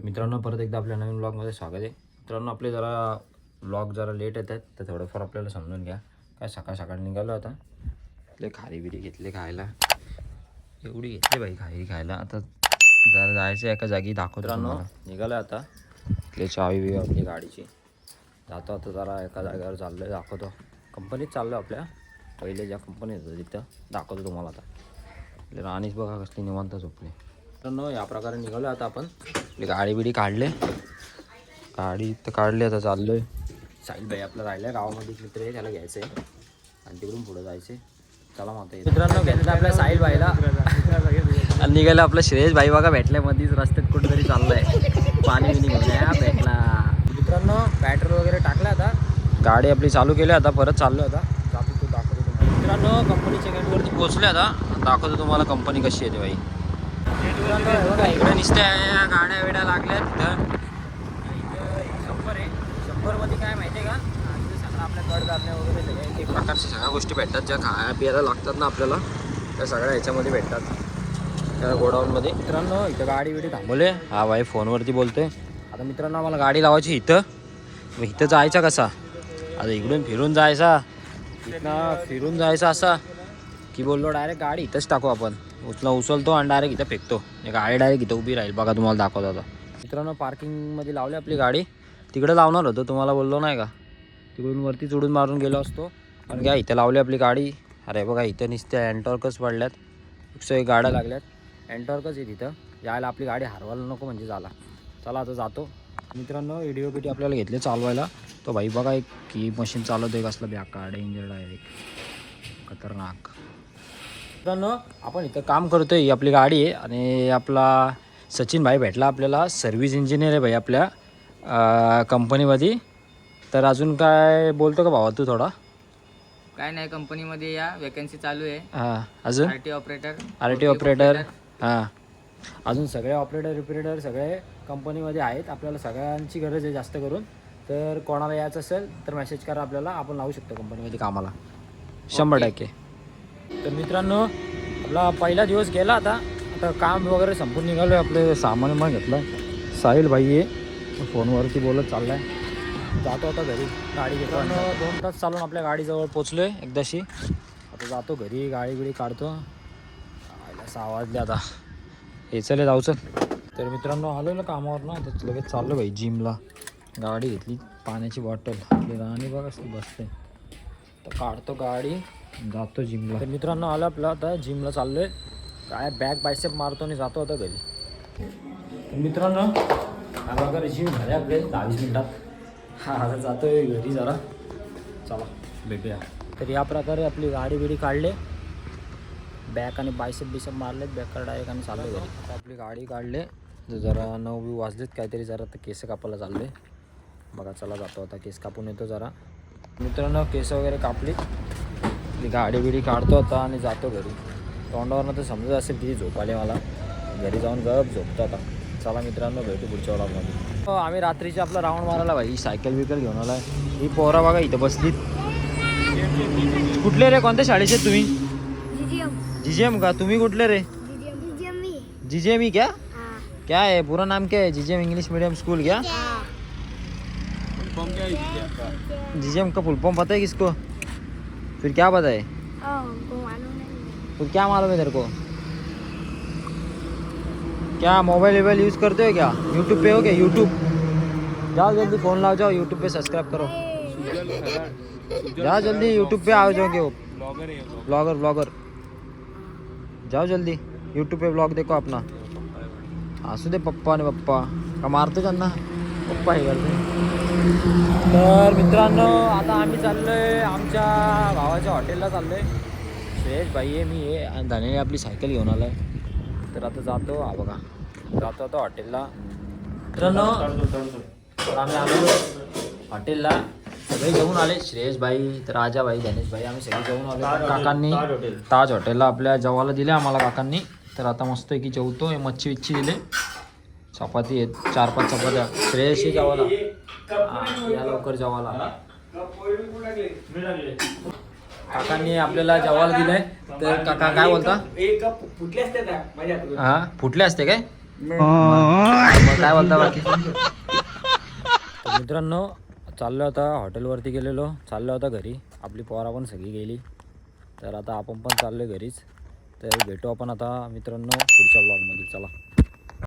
मित्रांनो परत एकदा आपल्या नवीन ब्लॉगमध्ये स्वागत आहे. मित्रांनो आपले जरा ब्लॉग जरा लेट येत आहेत तर थोडंफार आपल्याला समजून घ्या. काय सकाळ सकाळ निघालो आता. आपले खारी बिरी घेतले खायला, एवढी घेतली बाई खारी खायला. आता जरा जायचं एका जागी दाखवतो. मित्रांनो निघालो आता. इथले चावी बी आपली गाडीची. जातो आता जरा एका जागेवर चाललो आहे, दाखवतो. कंपनीत चाललो आपल्या पहिले ज्या कंपनीत होतं तिथं दाखवतो तुम्हाला. आता राणीच बघा कसली निवांत झोपली. मित्रांनो या प्रकारे निघालो आता आपण. आपली गाडी बिडी काढले, गाडी तर काढली. आता चाललो आहे. साहिल भाई आपलं राहिलं गावामध्ये मित्र आहे, त्याला घ्यायचं आहे आणि तिकडून पुढं जायचं आहे. चला मग मित्रांनो घेतलं आपल्या साहिल भाईला आणि निघालं आपलं श्रेयश भाई. बघा भेटल्या मध्येच रस्त्यात कुठेतरी चाललंय, पाणी बिणी घेऊन भेटला. मित्रांनो पेट्रोल वगैरे टाकलं, आता गाडी आपली चालू केली. आता परत चाललो आता जातो, तो दाखवतो तुम्हाला. मित्रांनो कंपनीच्या गेटवरती पोहोचले, आता दाखवतो तुम्हाला कंपनी कशी येते भाई. बघा इकडे नुसत्या गाड्या वेड्या लागल्यात. शंभर आहे, शंभरमध्ये काय माहिती आहे का, सगळं आपल्या कडधान्य वगैरे सगळे एक प्रकारच्या सगळ्या गोष्टी भेटतात ज्या खाया पियाला लागतात ना आपल्याला, त्या सगळ्या ह्याच्यामध्ये भेटतात त्या गोडाऊनमध्ये. मित्रांनो इथं गाडी बिडी थांबवले. हा भाई फोनवरती बोलतोय. आता मित्रांनो आम्हाला गाडी लावायची इथं. इथं जायचा कसा, आता इकडून फिरून जायचा, इथनं फिरून जायचा असा की बोललो डायरेक्ट गाडी इथंच टाकू आपण. उचलतो आणि डायरेक्ट इथं फेकतो. गाडी डायरेक्ट इथं उभी राहील. बघा तुम्हाला दाखवतो आता. मित्रांनो पार्किंगमध्ये लावली आपली गाडी. तिकडे लावणार होतो, तुम्हाला बोललो नाही का, तिकडून वरती चढून मारून गेलो असतो. पण काय इथं लावली आपली गाडी. अरे बघा इथं नुसत्या अँटॉर्कच पडल्यात, 101 गाड्या लागल्यात. अँटॉर्कच आहे तिथं. यायला आपली गाडी हरवायला नको म्हणजे झाला. चला आता जातो. मित्रांनो व्हिडिओ बिटी आपल्याला घेतले चालवायला. तो भाई बघा एक की मशीन चालवतो, एक असलं बॅका डेंजर डायरेक्ट खतरनाक. मित्रांनो आपण इथं काम करतोय, ही आपली गाडी आहे. आणि आपला सचिन भाई भेटला आपल्याला, सर्व्हिस इंजिनियर आहे भाई आपल्या कंपनीमध्ये. तर अजून काय बोलतो का भावा तू थोडा? काय नाही, कंपनीमध्ये या वेकन्सी चालू आहे. हां अजून आर टी ऑपरेटर. हां अजून सगळे ऑपरेटर सगळे कंपनीमध्ये आहेत. आपल्याला सगळ्यांची गरज आहे जास्त करून. तर कोणाला यायचं असेल तर मेसेज करा आपल्याला, आपण लावू शकतो कंपनीमध्ये कामाला 100%. तर मित्रांनो आपला पहिला दिवस गेला. आता काम वगैरे संपून निघालो आहे. आपले सामान मग घेतलं. साहिल भाई आहे, फोनवरती बोलत चालला आहे. जातो आता घरी. गाडी घेतो. 2 तास चालून आपल्या गाडीजवळ पोचलो आहे एकदाशी. आता जातो घरी, गाडी बिडी काढतो. असा आवाज द्या आता. हे चले जाऊ चल. तर मित्रांनो आलो ना कामावर ना, तर लगेच चाललो भाई जिमला. गाडी घेतली, पाण्याची बॉटल आपली राणी बघा असली बसते. तर काढतो गाडी, जातो जिमला. तर मित्रांनो आलं आपलं आता जिमला चाललो आहे. काय बॅक बायसेप मारतो आणि जातो आता घरी. तर मित्रांनो हा वगैरे जिम झाले आपले 20 मिनिटात. आता जातो आहे घरी जरा. चला भेटूया. तर या प्रकारे आपली गाडी बिडी काढले, बॅक आणि बायसेप बिसेप मारलेत बॅकवर डायरेक्ट आणि चाललो घरी. आता आपली गाडी काढले, जरा 9 वाजलेत काहीतरी. जरा तर केस कापायला चालले बघा. चला जातो आता, केस कापून येतो जरा. मित्रांनो केस वगैरे कापली, गाडी बिडी काढतो आता आणि जातो घरी. तोंडावरनं तर समजत असेल किती झोप आली मला. घरी जाऊन गप झोपतो आता. चला मित्रांनो भेटू पुढच्या व्लॉगमध्ये. आम्ही रात्रीचे आपला राऊंड मारायला भाई सायकल बिकल घेऊन आला. ही पोरा बघा इथं बसलीत. कुठले रे, कोणत्या शाळेचे तुम्ही? जीजेम का? तुम्ही कुठले रे? जीजेम ही क्या है पूरा नाम क्या है? जीजेम इंग्लिश मीडियम स्कूल क्या? जीजेम का फुल फॉर्म पता है किसको? फिर क्या पता है? फिर क्या मालूम है तेरे को? क्या मोबाइल वोबाइल यूज़ करते हो क्या? यूट्यूब पे हो क्या? यूट्यूब जाओ जल्दी, फ़ोन लाओ, जाओ यूट्यूब पे सब्सक्राइब करो. जाओ जल्दी यूट्यूब पे आओ जाओगे. वो ब्लॉगर जाओ जल्दी यूट्यूब पे ब्लॉग देखो अपना. असू दे पप्पा आणि पप्पा का मारतो त्यांना, पप्पा हे करते. तर मित्रांनो आता आम्ही चाललो आहे आमच्या भावाच्या हॉटेलला चाललो आहे. श्रेयश भाई आहे, मी आहे आणि धनेने आपली सायकल घेऊन आला आहे. तर आता जातो. हा बघा जातो आता हॉटेलला. मित्रांनो तर आम्ही आलो हॉटेलला. सगळे जेवून आले. श्रेयश भाई, तर राजा भाई, धनेश भाई, आम्ही सगळे जेवून आलो. काकांनी ताज हॉटेलला आपल्या जेवायला दिले आम्हाला काकांनी. तर आता मस्त आहे की जेवतो. मच्छी विच्छी दिले, चपाती आहेत 4-5 चपात्या. श्रेयश जेवायला या लवकर जेवायला. काकांनी आपल्याला जेवायला दिलंय. तर काका काय बोलता? फुटले असते काय? हां फुटले असते काय? मग काय बोलता बाकी? तर मित्रांनो चाललो आता हॉटेलवरती गेलेलो, चाललो आता घरी. आपली पोरा पण सगळी गेली, तर आता आपण पण चाललो घरीच. तर भेटू आपण आता मित्रांनो पुढच्या ब्लॉगमध्ये. चला.